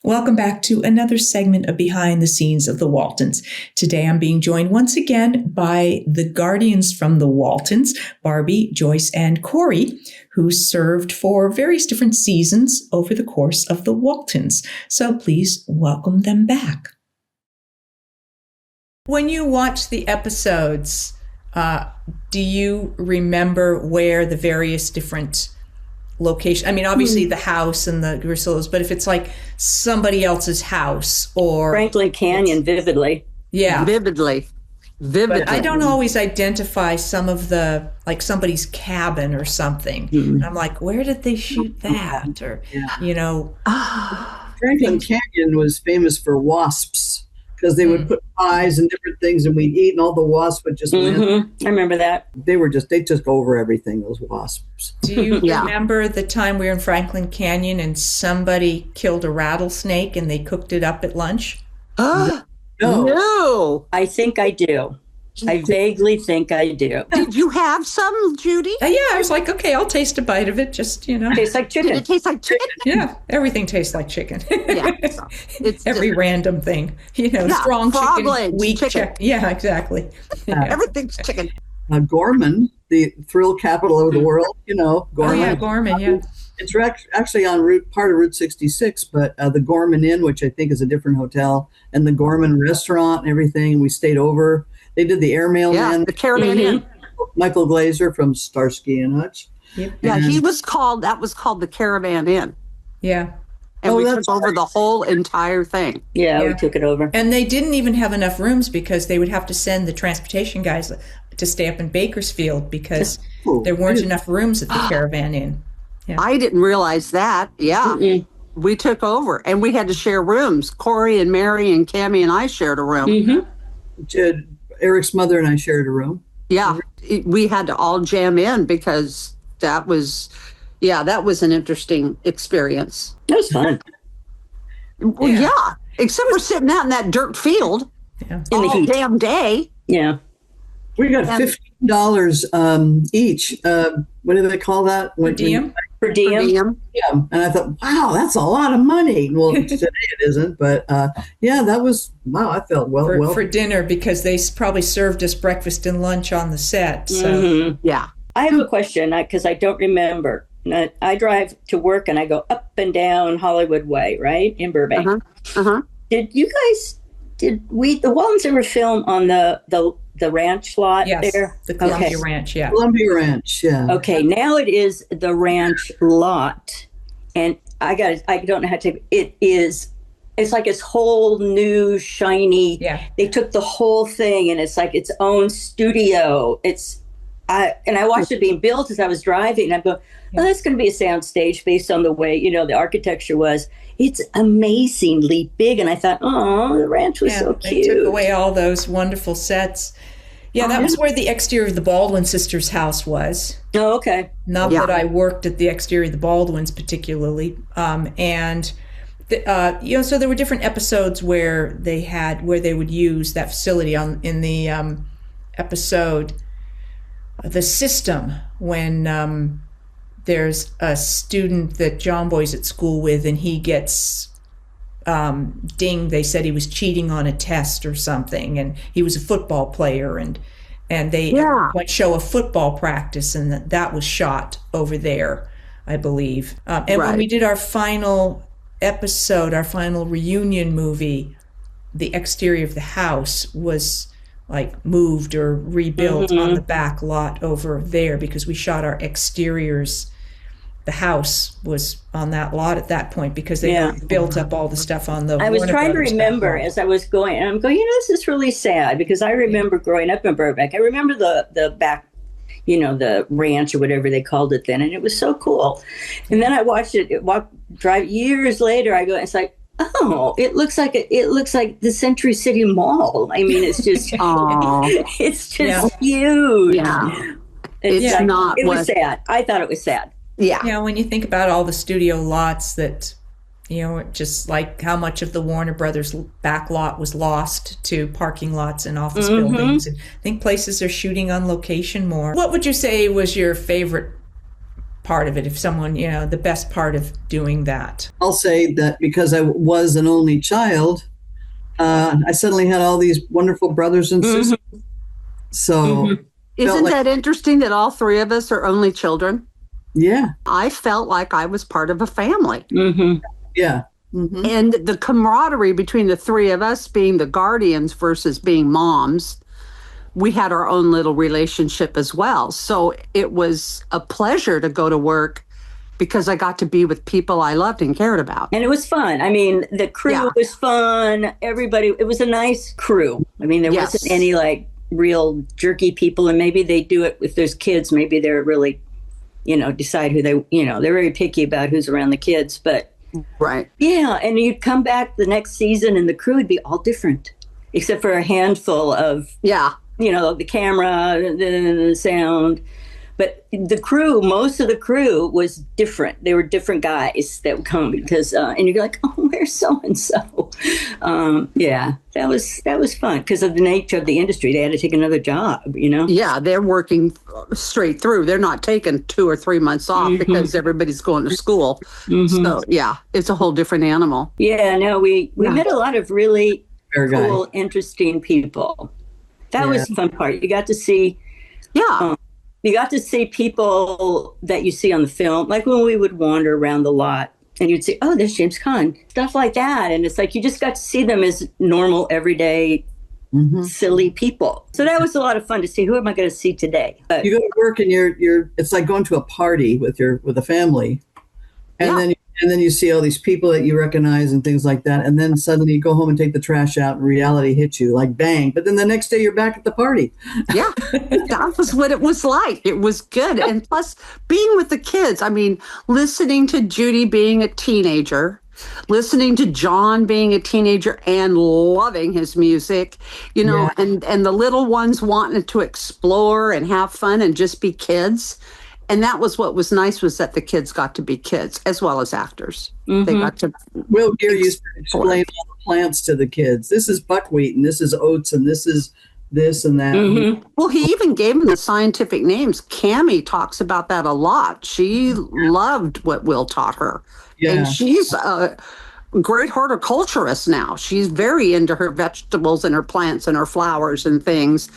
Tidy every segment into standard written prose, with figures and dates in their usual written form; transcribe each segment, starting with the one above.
Welcome back to another segment of Behind the Scenes of the Waltons. Today I'm being joined once again by the guardians from the Waltons, Barbie, Joyce, and Cori, who served for various different seasons over the course of the Waltons. So please welcome them back. When you watch the episodes, do you remember where the various different location? I mean, obviously the house and the Grissos, but if it's like somebody else's house or Franklin Canyon, vividly. Yeah. Vividly. But I don't always identify some of the, like somebody's cabin or something. And I'm like, where did they shoot that? Or, you know. Franklin Canyon was famous for wasps because they would put pies and different things and we'd eat and all the wasps would just live. I remember that. They took over everything, those wasps. Do you remember the time we were in Franklin Canyon and somebody killed a rattlesnake and they cooked it up at lunch? No. I think I do. I vaguely think I do. Did you have some, Judy? Yeah, I was like, okay, I'll taste a bite of it. Just, you know. Tastes like chicken. Did it taste like chicken? Yeah, everything tastes like chicken. Yeah. So it's every random thing. You know, strong frog chicken, legs, weak chicken. chicken. Yeah, exactly. everything's chicken. Gorman, the thrill capital of the world, you know. Gorman. Oh, yeah, Gorman, yeah. It's actually on part of Route 66, but the Gorman Inn, which I think is a different hotel, and the Gorman restaurant and everything, we stayed over. They did the Airmail Man. The Caravan Inn. Michael Glazer from Starsky and Hutch. Yep. Yeah, that was called the Caravan Inn. Yeah. And we took over the whole entire thing. Yeah, we took it over. And they didn't even have enough rooms because they would have to send the transportation guys to stay up in Bakersfield because there weren't enough rooms at the Caravan Inn. Yeah. I didn't realize that. Yeah. We took over and we had to share rooms. Cori and Mary and Cammie and I shared a room. Eric's mother and I shared a room. Yeah. We had to all jam in because that was an interesting experience. That was fun. Well, yeah. Except for sitting out in that dirt field in the heat. Damn day. Yeah. We got $15 each. What do they call that? Per diem? Per diem. Yeah. And I thought, wow, that's a lot of money. Well, today it isn't. But that was, wow, I felt well. For dinner because they probably served us breakfast and lunch on the set. So. Yeah. I have a question because I don't remember. I drive to work and I go up and down Hollywood Way, right? In Burbank. Did the Waltons ever film on the ranch lot there? The Columbia Ranch, yeah. Columbia Ranch, yeah. Okay, now it is the ranch lot. And I don't know how to, it's like this whole new shiny, they took the whole thing and it's like its own studio. And I watched it being built as I was driving and I'm going, well, that's going to be a sound stage based on the way, the architecture was. It's amazingly big. And I thought, oh, the ranch was so cute. They took away all those wonderful sets. Yeah, that was where the exterior of the Baldwin sisters' house was. Oh, okay. Not that I worked at the exterior of the Baldwins particularly. So there were different episodes where they would use that facility in the episode, The System, when there's a student that John Boy's at school with and he gets dinged. They said he was cheating on a test or something, and he was a football player, and they would show a football practice, and that was shot over there, I believe. And when we did our final episode, our final reunion movie, the exterior of the house was like moved or rebuilt on the back lot over there because we shot our exteriors. The house was on that lot at that point because they built up all the stuff on the I was trying to remember as I was going, and I'm going, this is really sad because I remember growing up in Burbank. I remember the back, the ranch or whatever they called it then, and it was so cool. And then I watched drive years later. I go, it's like, oh, it looks like the Century City Mall. I mean, it's just, it's just huge. Yeah, it was sad. I thought it was sad. Yeah. When you think about all the studio lots that, just like how much of the Warner Brothers back lot was lost to parking lots and office buildings. And I think places are shooting on location more. What would you say was your favorite part of it, if someone, the best part of doing that? I'll say that because I was an only child, I suddenly had all these wonderful brothers and sisters. So isn't that interesting that all three of us are only children? Yeah. I felt like I was part of a family. Yeah. And the camaraderie between the three of us being the guardians versus being moms, we had our own little relationship as well. So it was a pleasure to go to work because I got to be with people I loved and cared about. And it was fun. I mean, the crew was fun. Everybody, it was a nice crew. I mean, there wasn't any like real jerky people, and maybe they do it if there's kids. Maybe they're really, decide who they, they're very picky about who's around the kids. But yeah, and you'd come back the next season and the crew would be all different, except for a handful of the camera, the sound. But the crew, most of the crew was different. They were different guys that would come because, and you're like, oh, where's so-and-so? That was fun because of the nature of the industry. They had to take another job, Yeah, they're working straight through. They're not taking 2 or 3 months off because everybody's going to school. So, it's a whole different animal. Yeah, no, we met a lot of really cool, interesting people. That was the fun part. You got to see... you got to see people that you see on the film, like when we would wander around the lot and you'd say, oh, there's James Caan, stuff like that. And it's like you just got to see them as normal, everyday, silly people. So that was a lot of fun to see. Who am I going to see today? But you go to work and you're it's like going to a party with a family. And then you see all these people that you recognize and things like that. And then suddenly you go home and take the trash out and reality hits you like bang. But then the next day you're back at the party. Yeah, that was what it was like. It was good. And plus being with the kids, I mean, listening to Judy being a teenager, listening to John being a teenager and loving his music, and the little ones wanting to explore and have fun and just be kids. And that was what was nice, was that the kids got to be kids as well as actors. They got to. Will Geer used to explain all the plants to the kids. This is buckwheat and this is oats and this is this and that. Well, he even gave them the scientific names. Cammie talks about that a lot. She loved what Will taught her. Yeah. And she's a great horticulturist now. She's very into her vegetables and her plants and her flowers and things.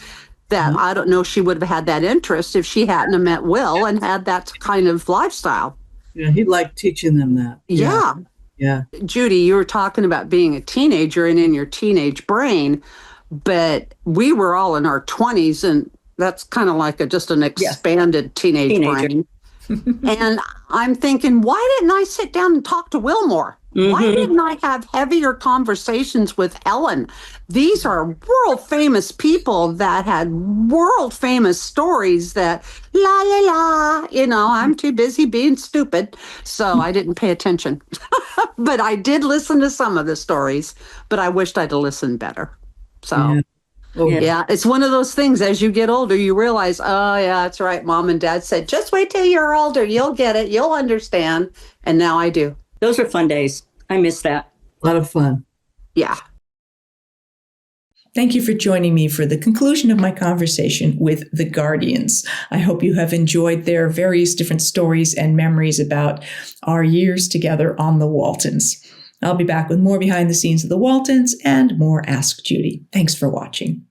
That I don't know she would have had that interest if she hadn't have met Will and had that kind of lifestyle. Yeah, he liked teaching them that. Yeah. Judy, you were talking about being a teenager and in your teenage brain, but we were all in our 20s, and that's kind of like just an expanded teenage brain. And I'm thinking, why didn't I sit down and talk to Will more? Why didn't I have heavier conversations with Ellen? These are world famous people that had world famous stories that la la la, I'm too busy being stupid. So I didn't pay attention. But I did listen to some of the stories, but I wished I'd have listened better. So it's one of those things, as you get older, you realize, oh yeah, that's right. Mom and Dad said, just wait till you're older. You'll get it. You'll understand. And now I do. Those were fun days. I miss that. A lot of fun. Yeah. Thank you for joining me for the conclusion of my conversation with the Guardians. I hope you have enjoyed their various different stories and memories about our years together on the Waltons. I'll be back with more behind the scenes of the Waltons and more Ask Judy. Thanks for watching.